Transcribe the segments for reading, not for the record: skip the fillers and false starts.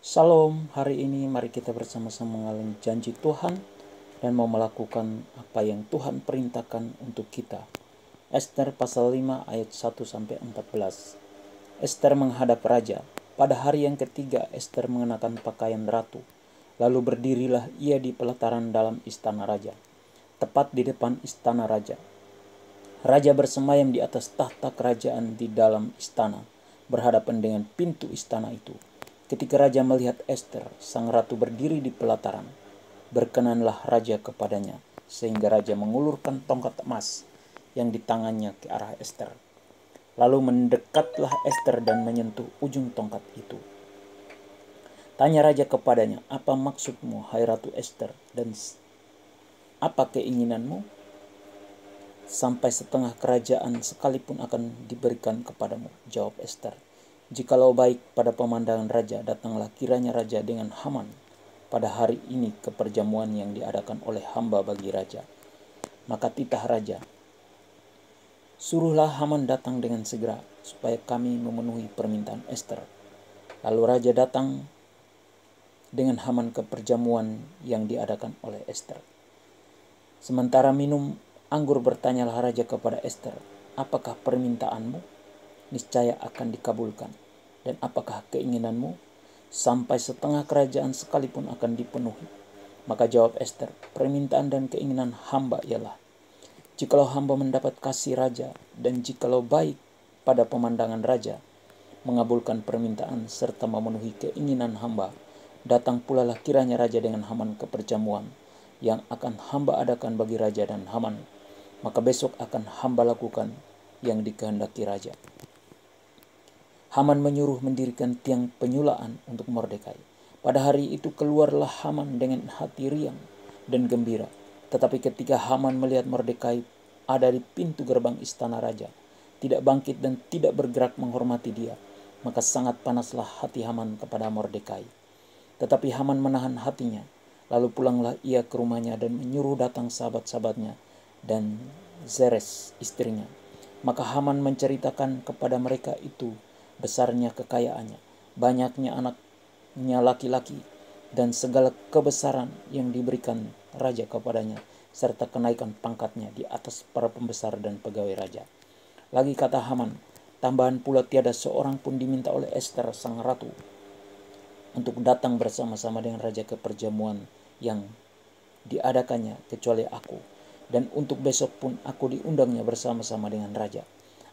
Shalom, hari ini mari kita bersama-sama mengalami janji Tuhan dan mau melakukan apa yang Tuhan perintahkan untuk kita. Ester pasal 5 ayat 1-14. Ester menghadap raja. Pada hari yang ketiga Ester mengenakan pakaian ratu. Lalu berdirilah ia di pelataran dalam istana raja, tepat di depan istana raja. Raja bersemayam di atas tahta kerajaan di dalam istana, berhadapan dengan pintu istana itu. Ketika raja melihat Ester, sang ratu berdiri di pelataran, berkenanlah raja kepadanya, sehingga raja mengulurkan tongkat emas yang di tangannya ke arah Ester. Lalu mendekatlah Ester dan menyentuh ujung tongkat itu. Tanya raja kepadanya, "Apa maksudmu, hai Ratu Ester, dan apa keinginanmu? Sampai setengah kerajaan sekalipun akan diberikan kepadamu," jawab Ester. "Jikalau baik pada pemandangan raja, datanglah kiranya raja dengan Haman pada hari ini ke perjamuan yang diadakan oleh hamba bagi raja." Maka titah raja, "Suruhlah Haman datang dengan segera, supaya kami memenuhi permintaan Ester." Lalu raja datang dengan Haman ke perjamuan yang diadakan oleh Ester. Sementara minum anggur, bertanyalah raja kepada Ester, "Apakah permintaanmu? Niscaya akan dikabulkan. Dan apakah keinginanmu? Sampai setengah kerajaan sekalipun akan dipenuhi." Maka jawab Ester, "Permintaan dan keinginan hamba ialah, jikalau hamba mendapat kasih raja, dan jikalau baik pada pemandangan raja, mengabulkan permintaan serta memenuhi keinginan hamba, datang pula lah kiranya raja dengan Haman ke perjamuan yang akan hamba adakan bagi raja dan Haman. Maka besok akan hamba lakukan yang dikehendaki raja." Haman menyuruh mendirikan tiang penyulaan untuk Mordekai. Pada hari itu keluarlah Haman dengan hati riang dan gembira. Tetapi ketika Haman melihat Mordekai ada di pintu gerbang istana raja, tidak bangkit dan tidak bergerak menghormati dia, maka sangat panaslah hati Haman kepada Mordekai. Tetapi Haman menahan hatinya. Lalu pulanglah ia ke rumahnya dan menyuruh datang sahabat-sahabatnya dan Zeres istrinya. Maka Haman menceritakan kepada mereka itu besarnya kekayaannya, banyaknya anaknya laki-laki, dan segala kebesaran yang diberikan raja kepadanya, serta kenaikan pangkatnya di atas para pembesar dan pegawai raja. Lagi kata Haman, tambahan pula tiada seorang pun diminta oleh Ester sang ratu untuk datang bersama-sama dengan raja ke perjamuan yang diadakannya kecuali aku, dan untuk besok pun aku diundangnya bersama-sama dengan raja.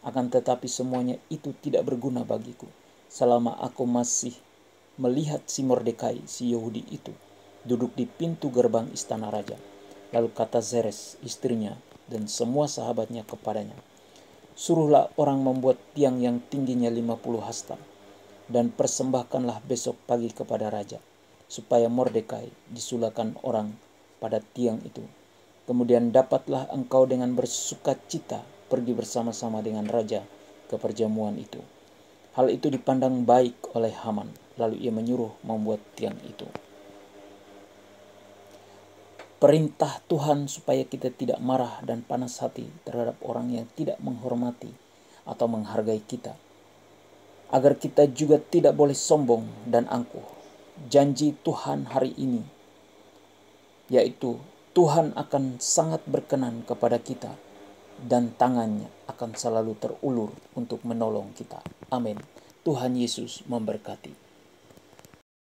Akan tetapi semuanya itu tidak berguna bagiku selama aku masih melihat si Mordekai, si Yahudi itu, duduk di pintu gerbang istana raja. Lalu kata Zeres istrinya dan semua sahabatnya kepadanya, "Suruhlah orang membuat tiang yang tingginya 50 hasta, dan persembahkanlah besok pagi kepada raja, supaya Mordekai disulakan orang pada tiang itu. Kemudian dapatlah engkau dengan bersukacita pergi bersama-sama dengan raja ke perjamuan itu." Hal itu dipandang baik oleh Haman, lalu ia menyuruh membuat tiang itu. Perintah Tuhan supaya kita tidak marah dan panas hati terhadap orang yang tidak menghormati atau menghargai kita, agar kita juga tidak boleh sombong dan angkuh. Janji Tuhan hari ini yaitu Tuhan akan sangat berkenan kepada kita dan tangannya akan selalu terulur untuk menolong kita. Amin. Tuhan Yesus memberkati.